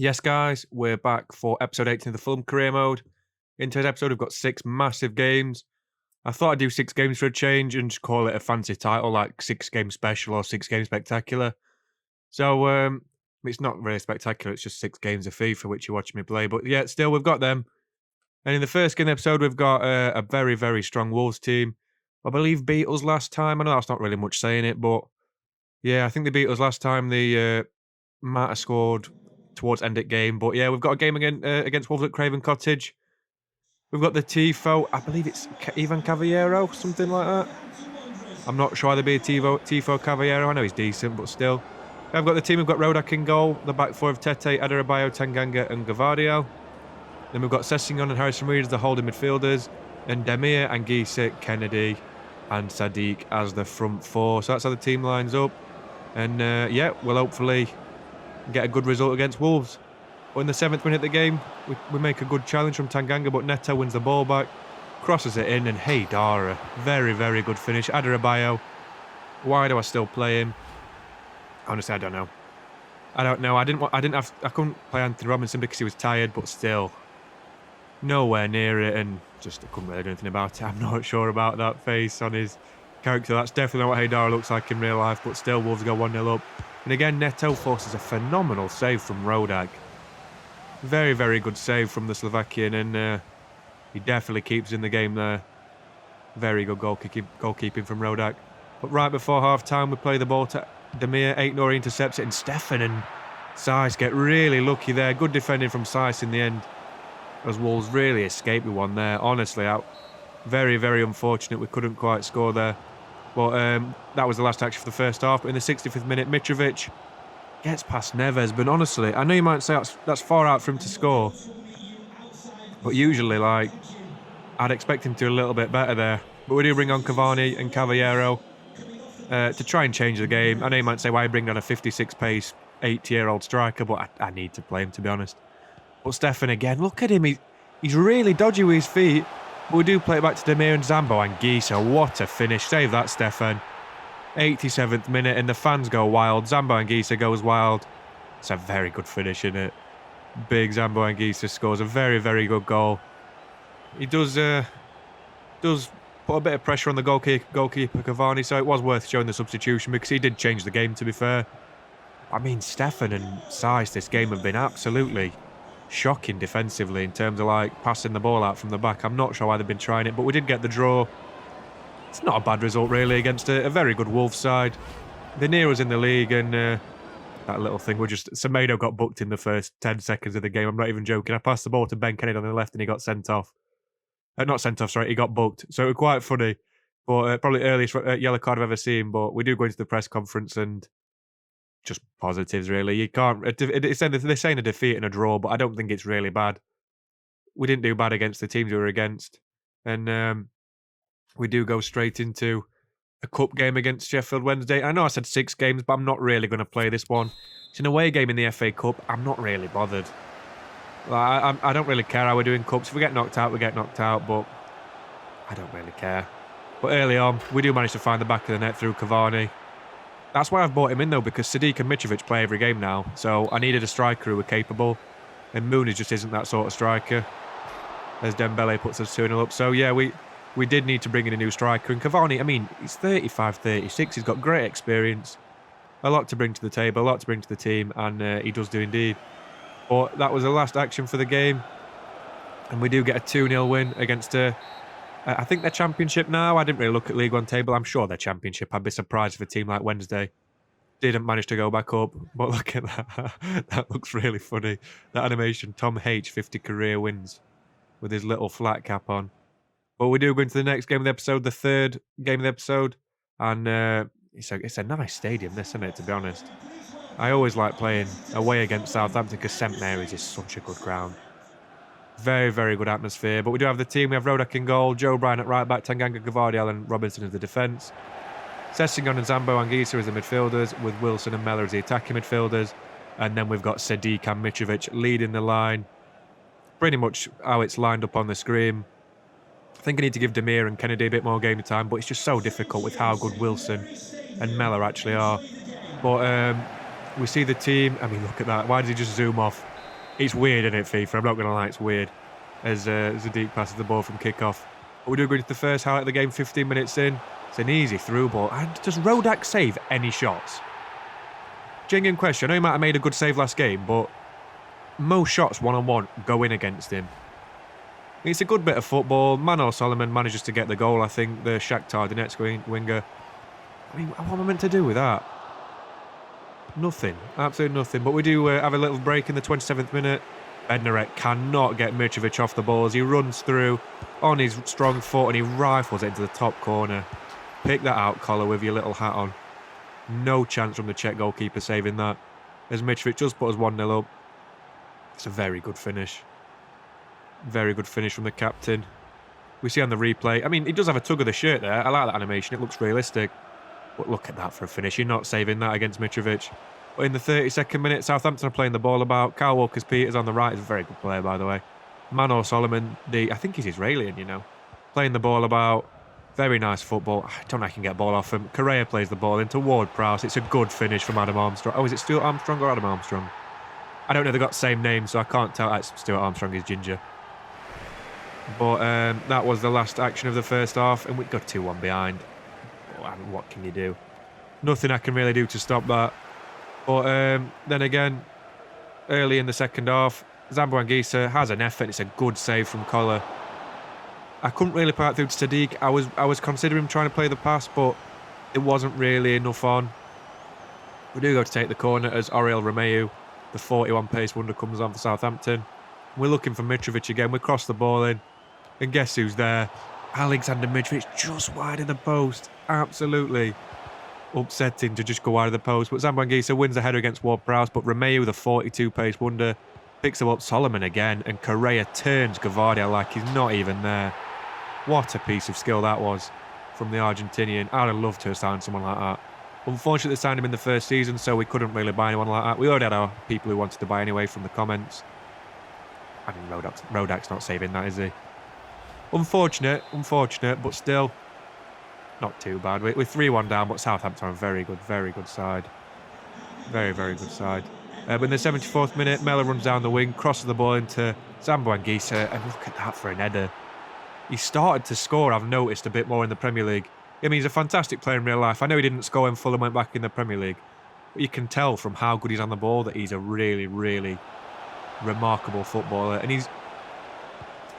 Yes, guys, we're back for episode 18 of the Fulham career mode. In today's episode, we've got 6 massive games. I thought I'd do 6 games for a change and just call it a fancy title like 6 game special or 6 game spectacular. So, it's not really spectacular, it's just 6 games of FIFA which you're watching me play. But yeah, still, we've got them. And in the first game episode, we've got a very, very strong Wolves team. I believe beat us last time. I know that's not really much saying it, but yeah, I think they beat us last time. They might have scored towards end of game. But yeah, we've got a game against Wolves at Craven Cottage. We've got the Tifo. I believe it's Ivan Cavallero, something like that. I'm not sure whether be a Tifo Cavallero. I know he's decent, but still. I've got the team. We've got Rodak in goal. The back four of Tete, Adarabioyo, Tanganga and Gavardio. Then we've got Sessegnon and Harrison Reed as the holding midfielders. And Demir, Anguissa, Kennedy and Sadiq as the front four. So that's how the team lines up. And yeah, we'll hopefully get a good result against Wolves. But in the 7th minute of the game, we make a good challenge from Tanganga, but Neto wins the ball back, crosses it in, and hey Dara, very, very good finish. Adarabioyo, why do I still play him? Honestly, I don't know. I couldn't play Anthony Robinson because he was tired, but still, nowhere near it, and just I couldn't really do anything about it. I'm not sure about that face on his character. That's definitely not what Haydara looks like in real life, but still, Wolves go 1-0 up. And again, Neto forces a phenomenal save from Rodak. Very, very good save from the Slovakian, and he definitely keeps in the game there. Very good goalkeeping from Rodak. But right before half-time, we play the ball to Demir. Aït-Nouri intercepts it, and Stefan and Saiss get really lucky there. Good defending from Saiss in the end, as Wolves really escaped with one there. Honestly, very, very unfortunate we couldn't quite score there. But that was the last action for the first half. But in the 65th minute, Mitrovic gets past Neves. But honestly, I know you might say that's far out for him to score. But usually, like, I'd expect him to do a little bit better there. But we do bring on Cavani and Cavallero to try and change the game. I know you might say, why bring on a 56-pace, 80-year-old striker? But I need to play him, to be honest. But Stefan again, look at him. He's really dodgy with his feet. But we do play it back to Demir and Zambo Anguissa. What a finish. Save that, Stefan. 87th minute, and the fans go wild. Zambo Anguissa goes wild. It's a very good finish, isn't it? Big Zambo Anguissa scores a very, very good goal. He does put a bit of pressure on the goalkeeper Cavani, so it was worth showing the substitution because he did change the game, to be fair. I mean, Stefan and Saiss this game have been absolutely shocking defensively in terms of like passing the ball out from the back. I'm not sure why they've been trying it, but we did get the draw. It's not a bad result really against a very good Wolves side. They're near us in the league, and that little thing, Semedo got booked in the first 10 seconds of the game. I'm not even joking. I passed the ball to Ben Kennedy on the left and he got sent off. Not sent off, sorry, he got booked. So it was quite funny. But probably earliest yellow card I've ever seen. But we do go into the press conference and just positives, really. You can't. They're saying a defeat and a draw, but I don't think it's really bad. We didn't do bad against the teams we were against, and we do go straight into a cup game against Sheffield Wednesday. I know I said 6 games, but I'm not really going to play this one. It's an away game in the FA Cup. I'm not really bothered. I don't really care how we're doing cups. If we get knocked out, we get knocked out, but I don't really care. But early on, we do manage to find the back of the net through Cavani. That's why I've brought him in, though, because Sadiq and Mitrovic play every game now. So I needed a striker who were capable. And Mooney just isn't that sort of striker. As Dembele puts us 2-0 up. So, yeah, we did need to bring in a new striker. And Cavani, I mean, he's 35, 36. He's got great experience. A lot to bring to the table, a lot to bring to the team. And he does do indeed. But that was the last action for the game. And we do get a 2-0 win against I think they're Championship now. I didn't really look at League One table. I'm sure they're Championship. I'd be surprised if a team like Wednesday didn't manage to go back up. But look at that. That looks really funny. That animation. Tom H, 50 career wins with his little flat cap on. But we do go into the next game of the episode, the 3rd game of the episode. And it's a nice stadium, this, isn't it, to be honest. I always like playing away against Southampton because St Mary's is such a good ground. Very, very good atmosphere. But we do have the team. We have Rodak in goal, Joe Bryan at right back, Tanganga, Gavardio and Robinson as the defence. Sessegnon and Zambo Anguissa as the midfielders, with Wilson and Mellor as the attacking midfielders. And then we've got Sadiq and Mitrovic leading the line. Pretty much how it's lined up on the screen. I think I need to give Demir and Kennedy a bit more game time, but it's just so difficult with how good Wilson and Mellor actually are. But we see the team. I mean, look at that. Why did he just zoom off? It's weird, isn't it, FIFA? I'm not going to lie, it's weird. As Zadeek passes the ball from kickoff. But we do go into the first highlight of the game, 15 minutes in. It's an easy through ball. And does Rodak save any shots? Genuine question. I know he might have made a good save last game, but most shots one-on-one go in against him. It's a good bit of football. Mano Solomon manages to get the goal, I think, the Shakhtar Donetsk winger. I mean, what am I meant to do with that? Nothing. Absolutely nothing. But we do have a little break in the 27th minute. Bednarek cannot get Mitrovic off the ball as he runs through on his strong foot and he rifles it into the top corner. Pick that out, Collar, with your little hat on. No chance from the Czech goalkeeper saving that. As Mitrovic just put us 1-0 up. It's a very good finish. Very good finish from the captain. We see on the replay. I mean, he does have a tug of the shirt there. I like that animation. It looks realistic. But look at that for a finish. You're not saving that against Mitrovic. But in the 32nd minute, Southampton are playing the ball about. Kyle Walker-Peters on the right is a very good player, by the way. Mano Solomon, I think he's Israeli, you know. Playing the ball about. Very nice football. I don't know if I can get a ball off him. Correa plays the ball into Ward-Prowse. It's a good finish from Adam Armstrong. Oh, is it Stuart Armstrong or Adam Armstrong? I don't know. They've got the same name, so I can't tell. Stuart Armstrong is ginger. But that was the last action of the first half, and we got 2-1 behind. I mean, what can you do? Nothing I can really do to stop that. But then again, early in the second half, Zambo Anguissa has an effort. It's a good save from Collar. I couldn't really put it through to Sadiq. I was considering trying to play the pass, but it wasn't really enough on. We do go to take the corner as Oriel Romeu, the 41 pace wonder, comes on for Southampton. We're looking for Mitrovic again. We cross the ball in. And guess who's there? Alexander Mitrovic just wide of the post. Absolutely upsetting to just go wide of the post. But Zambo Anguissa wins the header against Ward-Prowse. But Romeu, the 42 pace wonder, picks him up. Solomon again. And Correa turns Gavardia like he's not even there. What a piece of skill that was from the Argentinian. I'd have loved to have signed someone like that. Unfortunately, they signed him in the first season, so we couldn't really buy anyone like that. We already had our people who wanted to buy anyway from the comments. I mean, Rodak's not saving that, is he? Unfortunate, but still not too bad. We're 3-1 down, but Southampton are a very good side. Very good side. But in the 74th minute, Mella runs down the wing, crosses the ball into Zambo Anguissa, and look at that for an header. He started to score, I've noticed, a bit more in the Premier League. I mean, he's a fantastic player in real life. I know he didn't score when Fulham went back in the Premier League, but you can tell from how good he's on the ball that he's a really remarkable footballer. And he's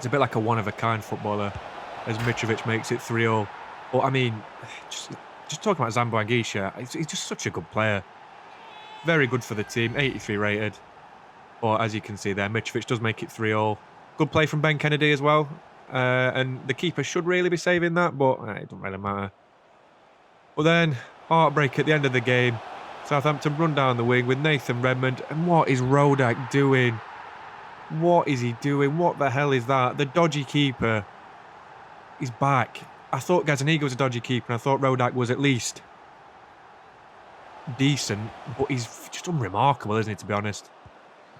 a bit like a one-of-a-kind footballer, as Mitrovic makes it 3-0. But, I mean, just talking about Zambo Anguissa, he's just such a good player. Very good for the team, 83 rated. But as you can see there, Mitrovic does make it 3-0. Good play from Ben Kennedy as well. And the keeper should really be saving that, but it doesn't really matter. But then, heartbreak at the end of the game. Southampton run down the wing with Nathan Redmond. And what is Rodak doing? What is he doing? What the hell is that? The dodgy keeper is back. I thought Gazaniga was a dodgy keeper, and I thought Rodak was at least decent, but he's just unremarkable, isn't he, to be honest?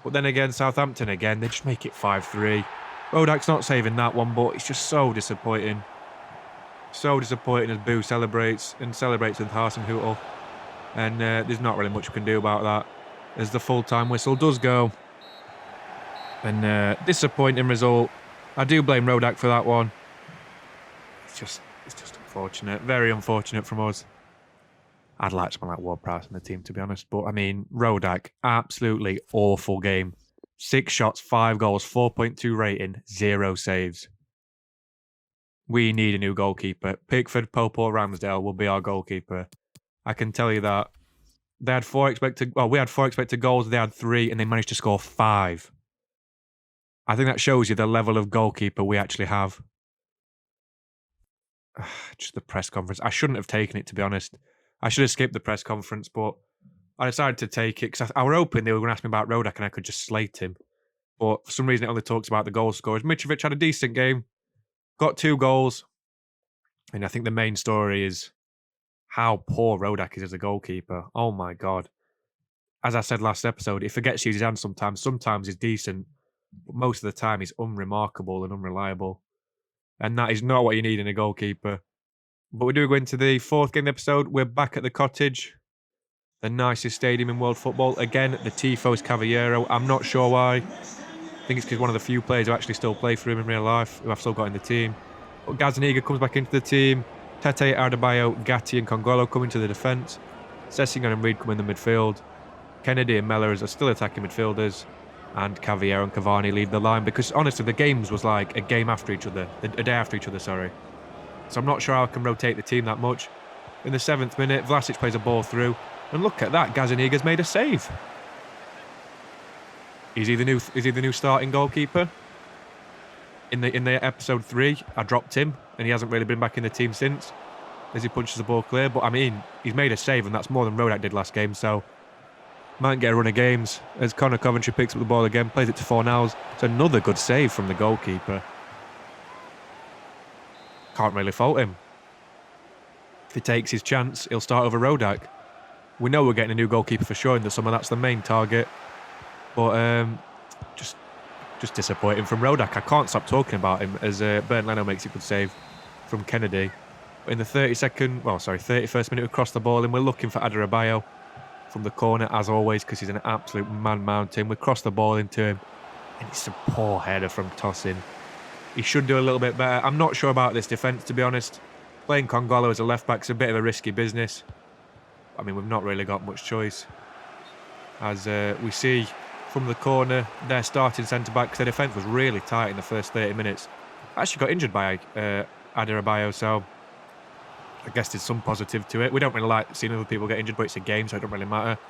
But then again, Southampton again, they just make it 5-3. Rodak's not saving that one, but it's just so disappointing. So disappointing as Boo celebrates with Harsum Hootel. And there's not really much we can do about that, as the full-time whistle does go. And disappointing result. I do blame Rodak for that one. It's just unfortunate. Very unfortunate from us. I'd like someone like Ward-Prowse in the team, to be honest. But, I mean, Rodak, absolutely awful game. 6 shots, 5 goals, 4.2 rating, 0 saves. We need a new goalkeeper. Pickford, Pope or Ramsdale will be our goalkeeper. I can tell you that. We had 4 expected goals, they had 3, and they managed to score 5. I think that shows you the level of goalkeeper we actually have. Just the press conference. I shouldn't have taken it, to be honest. I should have skipped the press conference, but I decided to take it because I was hoping they were going to ask me about Rodak and I could just slate him. But for some reason, it only talks about the goal scorers. Mitrovic had a decent game, got 2 goals. And I think the main story is how poor Rodak is as a goalkeeper. Oh my God. As I said last episode, he forgets to use his hands sometimes. Sometimes he's decent, but most of the time he's unremarkable and unreliable. And that is not what you need in a goalkeeper. But we do go into the 4th game of the episode. We're back at the cottage. The nicest stadium in world football. Again, the tifo is Cavallero. I'm not sure why. I think it's because one of the few players who actually still play for him in real life, who I've still got in the team. But Gazaniga comes back into the team. Tete, Adebayo, Gatti and Congolo come into the defence. Sessegnon and Reed come in the midfield. Kennedy and Mellors are still attacking midfielders. And Cavallero and Cavani lead the line. Because honestly, the games was like a game after each other. A day after each other, sorry. So I'm not sure how I can rotate the team that much. In the 7th minute, Vlasic plays a ball through. And look at that, Gazaniga's made a save. Is he the new starting goalkeeper? In the episode 3, I dropped him, and he hasn't really been back in the team since, as he punches the ball clear. But I mean, he's made a save, and that's more than Rodak did last game. So might get a run of games as Connor Coventry picks up the ball again, plays it to Fornals. It's another good save from the goalkeeper. Can't really fault him. If he takes his chance, he'll start over Rodak. We know we're getting a new goalkeeper for sure in the summer. That's the main target. But just disappointing from Rodak. I can't stop talking about him as Bernd Leno makes a good save from Kennedy. But in the 31st minute, we cross the ball and we're looking for Adebayo from the corner as always because he's an absolute man-mountain. We cross the ball into him and it's a poor header from Tosin. He should do a little bit better. I'm not sure about this defence, to be honest. Playing Congolo as a left-back is a bit of a risky business. I mean, we've not really got much choice. As we see from the corner, their starting centre-back, because their defence was really tight in the first 30 minutes. Actually got injured by Adebayo, so I guess there's some positive to it. We don't really like seeing other people get injured, but it's a game, so it don't really matter.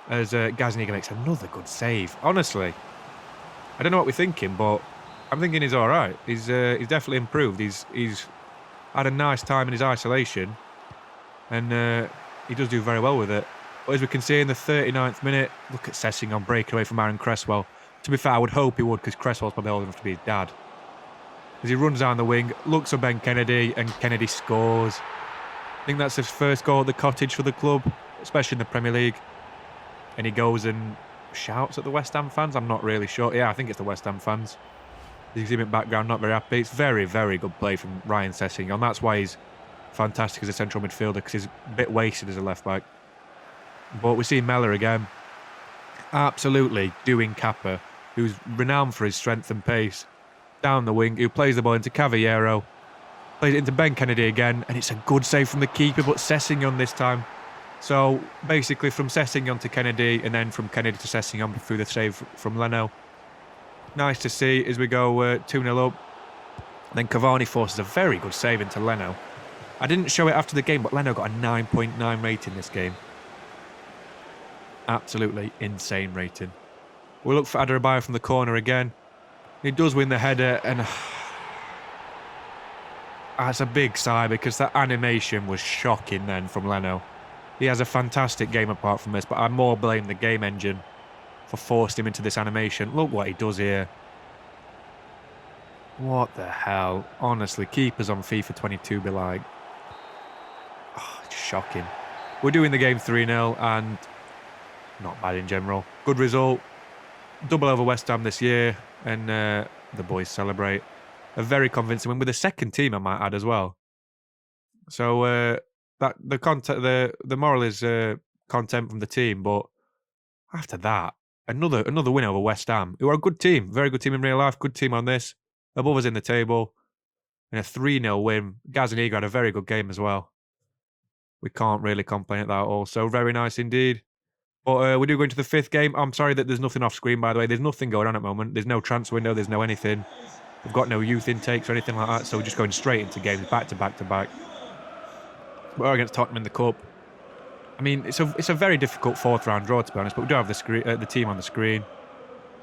As Gazaniga makes another good save. Honestly, I don't know what we're thinking, but I'm thinking he's all right. He's definitely improved. He's had a nice time in his isolation, and he does do very well with it. But as we can see in the 39th minute, look at Sessegnon breaking away from Aaron Cresswell. To be fair, I would hope he would, because Cresswell's probably old enough to be his dad. As he runs down the wing, looks at Ben Kennedy, and Kennedy scores. I think that's his first goal at the Cottage for the club, especially in the Premier League. And he goes and shouts at the West Ham fans. I'm not really sure. Yeah, I think it's the West Ham fans. The exhibit background, not very happy. It's very, very good play from Ryan Sessegnon. That's why he's fantastic as a central midfielder, because he's a bit wasted as a left-back. But we see Mellor again, absolutely doing Kappa, who's renowned for his strength and pace, down the wing, who plays the ball into Cavallero, plays it into Ben Kennedy again, and it's a good save from the keeper, but Sessegnon this time. So basically from Sessegnon to Kennedy, and then from Kennedy to Sessegnon through the save from Leno. Nice to see as we go 2-0 up. Then Cavani forces a very good save into Leno. I didn't show it after the game, but Leno got a 9.9 rating this game. Absolutely insane rating. We'll look for Adebayo from the corner again. He does win the header, and that's a big sigh because that animation was shocking then from Leno. He has a fantastic game apart from this, but I more blame the game engine for forcing him into this animation. Look what he does here. What the hell? Honestly, keepers on FIFA 22 be like, oh, it's shocking. We're doing the game 3-0 and not bad in general. Good result. Double over West Ham this year, and the boys celebrate. A very convincing win with a second team, I might add as well. So that the moral is content from the team, but after that, another win over West Ham, who are a good team, very good team in real life, good team on this, above us in the table, and a 3-0 win. Gazaniga had a very good game as well. We can't really complain at that at all. So very nice indeed. But we do go into the 5th game. I'm sorry that there's nothing off screen, by the way. There's nothing going on at the moment. There's no transfer window. There's no anything. We've got no youth intakes or anything like that. So we're just going straight into games, back to back to back. We're against Tottenham in the Cup. I mean, it's a very difficult 4th round draw, to be honest. But we do have the team on the screen.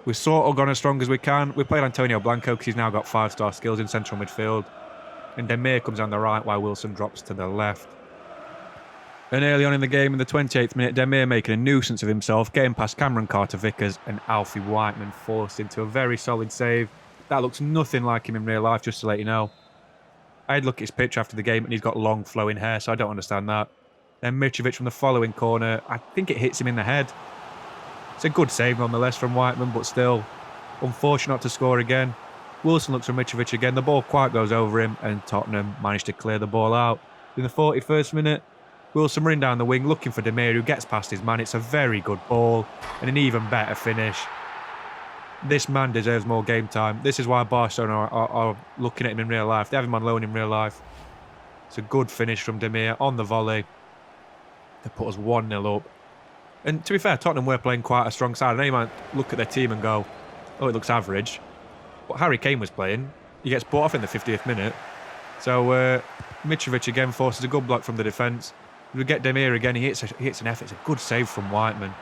We've sort of gone as strong as we can. We played Antonio Blanco because he's now got 5-star skills in central midfield. And Demir comes on the right while Wilson drops to the left. And early on in the game, in the 28th minute, Demir making a nuisance of himself, getting past Cameron Carter-Vickers, and Alfie Whiteman forced into a very solid save. That looks nothing like him in real life, just to let you know. I had a look at his picture after the game, and he's got long flowing hair, so I don't understand that. Then Mitrovic from the following corner, I think it hits him in the head. It's a good save nonetheless from Whiteman, but still, unfortunate not to score again. Wilson looks for Mitrovic again, the ball quite goes over him, and Tottenham managed to clear the ball out. In the 41st minute, Wilson running down the wing, looking for Demir, who gets past his man. It's a very good ball and an even better finish. This man deserves more game time. This is why Barcelona are looking at him in real life. They have him on loan in real life. It's a good finish from Demir on the volley. They put us 1-0 up. And to be fair, Tottenham were playing quite a strong side. I know you might look at their team and go, oh, it looks average. But Harry Kane was playing. He gets brought off in the 50th minute. So Mitrovic again forces a good block from the defence. We get Demir again. He hits an effort. It's a good save from Whiteman.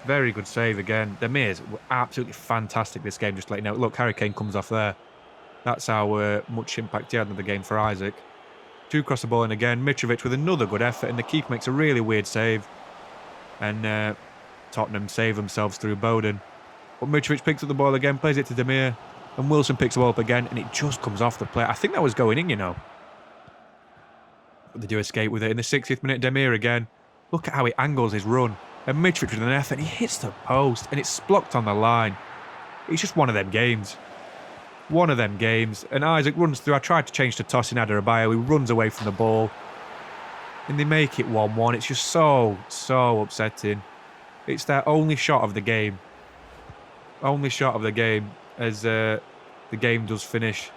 Very good save again. Demir's absolutely fantastic this game, just to let you know. Look, Harry Kane comes off there. That's how much impact he had in the game for Isaac. Two cross the ball in again. Mitrovic with another good effort, and the keeper makes a really weird save. And Tottenham save themselves through Bowden. But Mitrovic picks up the ball again, plays it to Demir, and Wilson picks the ball up again, and it just comes off the plate. I think that was going in, you know. But they do escape with it. In the 60th minute, Demir again. Look at how he angles his run. And Mitrovic with an effort, he hits the post, and it's blocked on the line. It's just one of them games. One of them games. And Isaac runs through. I tried to change to Tosin Adarabioyo. He runs away from the ball. And they make it 1-1. It's just so upsetting. It's their only shot of the game. Only shot of the game as the game does finish.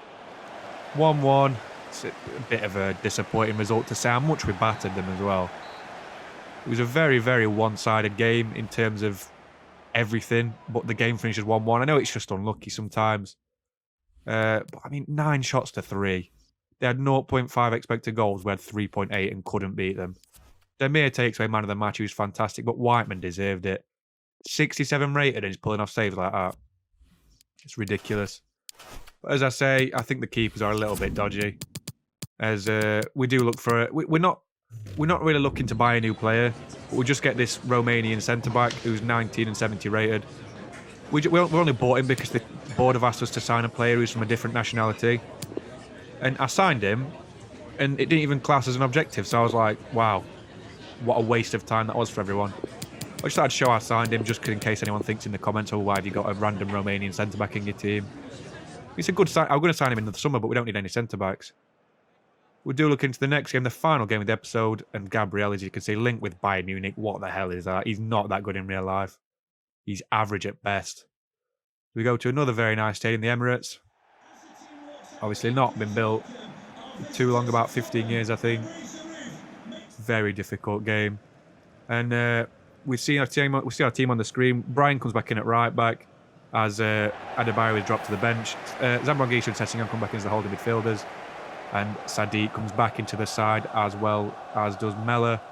1-1. It's a bit of a disappointing result to say how much we battered them as well. It was a very, very one-sided game in terms of everything, but the game finishes 1-1. I know it's just unlucky sometimes. But I mean, 9 shots to 3. They had 0.5 expected goals. We had 3.8 and couldn't beat them. Demir takes away man of the match. He was fantastic, but Whiteman deserved it. 67 rated and he's pulling off saves like that. It's ridiculous. But as I say, I think the keepers are a little bit dodgy. As we do look for it. We're not really looking to buy a new player. But we'll just get this Romanian centre-back who's 19 and 70 rated. We only bought him because the board have asked us to sign a player who's from a different nationality. And I signed him, and it didn't even class as an objective. So I was like, wow, what a waste of time that was for everyone. I just thought I'd show I signed him just in case anyone thinks in the comments, oh, why have you got a random Romanian centre-back in your team? It's a good sign. I'm going to sign him in the summer, but we don't need any centre-backs. We do look into the next game, the final game of the episode, and Gabriel, as you can see, linked with Bayern Munich. What the hell is that? He's not that good in real life. He's average at best. We go to another very nice stadium, the Emirates. Obviously not been built too long, about 15 years, I think. Very difficult game. And we see our team on the screen. Brian comes back in at right back as Adebayo is dropped to the bench. Zambranghisha and Sessegnon come back in as the holding midfielders. And Sadiq comes back into the side as well as does Mella.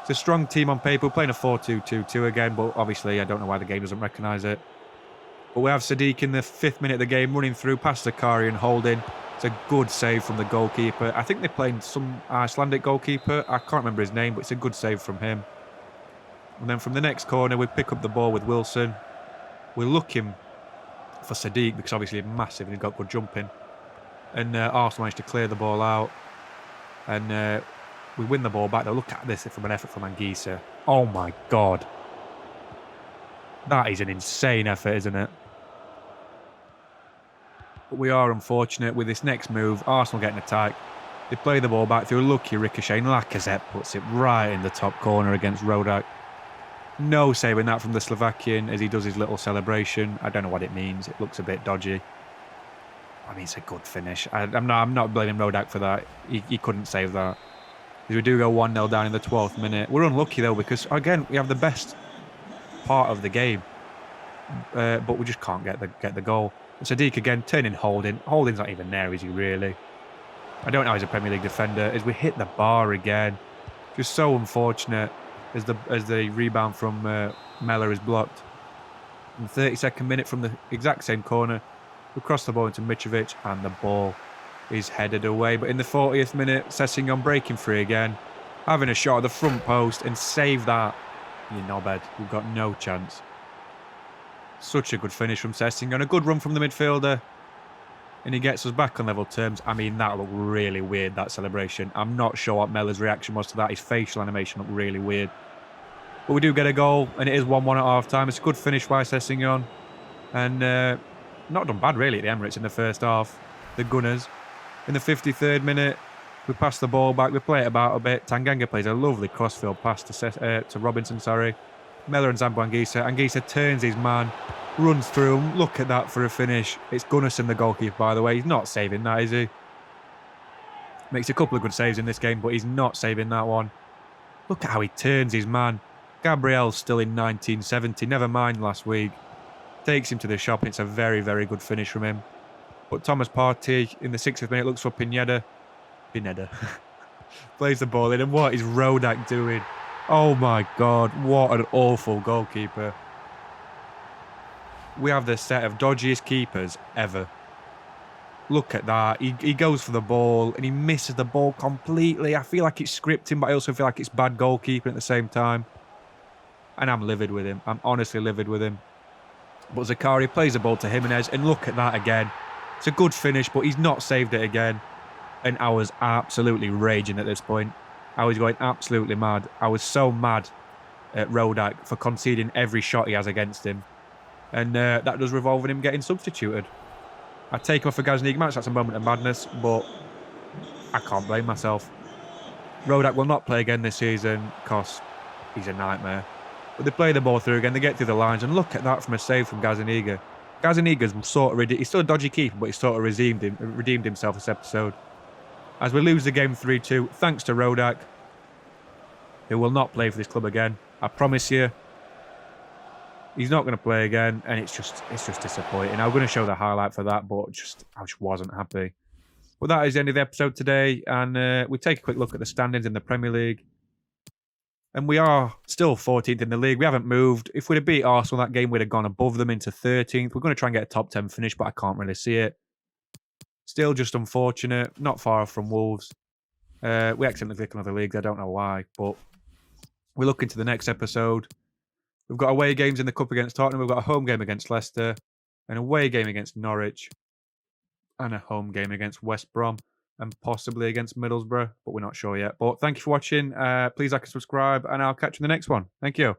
It's a strong team on paper. We're playing a 4-2-2-2 again, but obviously I don't know why the game doesn't recognise it. But we have Sadiq in the 5th minute of the game running through past Zakari and holding. It's a good save from the goalkeeper. I think they're playing some Icelandic goalkeeper. I can't remember his name, but it's a good save from him. And then from the next corner, we pick up the ball with Wilson. We're looking for Sadiq because obviously he's massive and he's got good jumping. And Arsenal managed to clear the ball out. And we win the ball back. Now look at this from an effort from Anguissa. Oh my God. That is an insane effort, isn't it? But we are unfortunate with this next move. Arsenal getting attacked. They play the ball back through a lucky ricochet. And Lacazette puts it right in the top corner against Rodak. No saving that from the Slovakian as he does his little celebration. I don't know what it means. It looks a bit dodgy. I mean, it's a good finish. I'm not blaming Rodak for that. He couldn't save that. As we do go 1-0 down in the 12th minute. We're unlucky though because again we have the best part of the game, but we just can't get the goal. And Sadiq again turning Holding. Holding's not even there, is he really? I don't know. He's a Premier League defender. As we hit the bar again, just so unfortunate as the rebound from Mella is blocked. In the 32nd minute from the exact same corner, we cross the ball into Mitrovic and the ball is headed away. But in the 40th minute, Sessegnon breaking free again, having a shot at the front post and save that. You knobhead, we've got no chance. Such a good finish from Sessegnon. A good run from the midfielder. And he gets us back on level terms. I mean, that looked really weird, that celebration. I'm not sure what Mella's reaction was to that. His facial animation looked really weird. But we do get a goal, and it is 1-1 at half-time. It's a good finish by Sessegnon. And not done bad, really, at the Emirates in the first half. The Gunners. In the 53rd minute, We pass the ball back. We play it about a bit. Tanganga plays a lovely crossfield pass to Robinson, sorry. Mellor and Zambo Anguissa. Anguissa turns his man, runs through him. Look at that for a finish. It's Gunnarsson, the goalkeeper, by the way. He's not saving that, is he? Makes a couple of good saves in this game, but he's not saving that one. Look at how he turns his man. Gabriel's still in 1970. Never mind last week. Takes him to the shop. It's a very, very good finish from him. But Thomas Partey in the 60th minute looks for Pineda. Plays the ball in. And what is Rodak doing? Oh my God. What an awful goalkeeper. We have the set of dodgiest keepers ever. Look at that. He goes for the ball and he misses the ball completely. I feel like it's scripting, but I also feel like it's bad goalkeeping at the same time. And I'm livid with him. I'm honestly livid with him. But Zakari plays the ball to Jimenez and look at that again. It's a good finish, but he's not saved it again. And I was absolutely raging at this point. I was going absolutely mad. I was so mad at Rodak for conceding every shot he has against him. And that does revolve in him getting substituted. I take him off for Gazaniga match. That's a moment of madness, but I can't blame myself. Rodak will not play again this season because he's a nightmare. But they play the ball through again. They get through the lines, and look at that from a save from Gazaniga. Gazaniga's sort of he's still a dodgy keeper, but he's sort of redeemed himself this episode. As we lose the game 3-2, thanks to Rodak, who will not play for this club again. I promise you, he's not going to play again, and it's just disappointing. I'm going to show the highlight for that, but I just wasn't happy. But that is the end of the episode today, and we take a quick look at the standings in the Premier League. And we are still 14th in the league. We haven't moved. If we'd have beat Arsenal that game, we'd have gone above them into 13th. We're going to try and get a top 10 finish, but I can't really see it. Still just unfortunate. Not far off from Wolves. We accidentally clicked on other leagues. I don't know why, but we look into the next episode. We've got away games in the Cup against Tottenham. We've got a home game against Leicester, an away game against Norwich, and a home game against West Brom, and possibly against Middlesbrough, but we're not sure yet. But thank you for watching. Please like and subscribe, and I'll catch you in the next one. Thank you.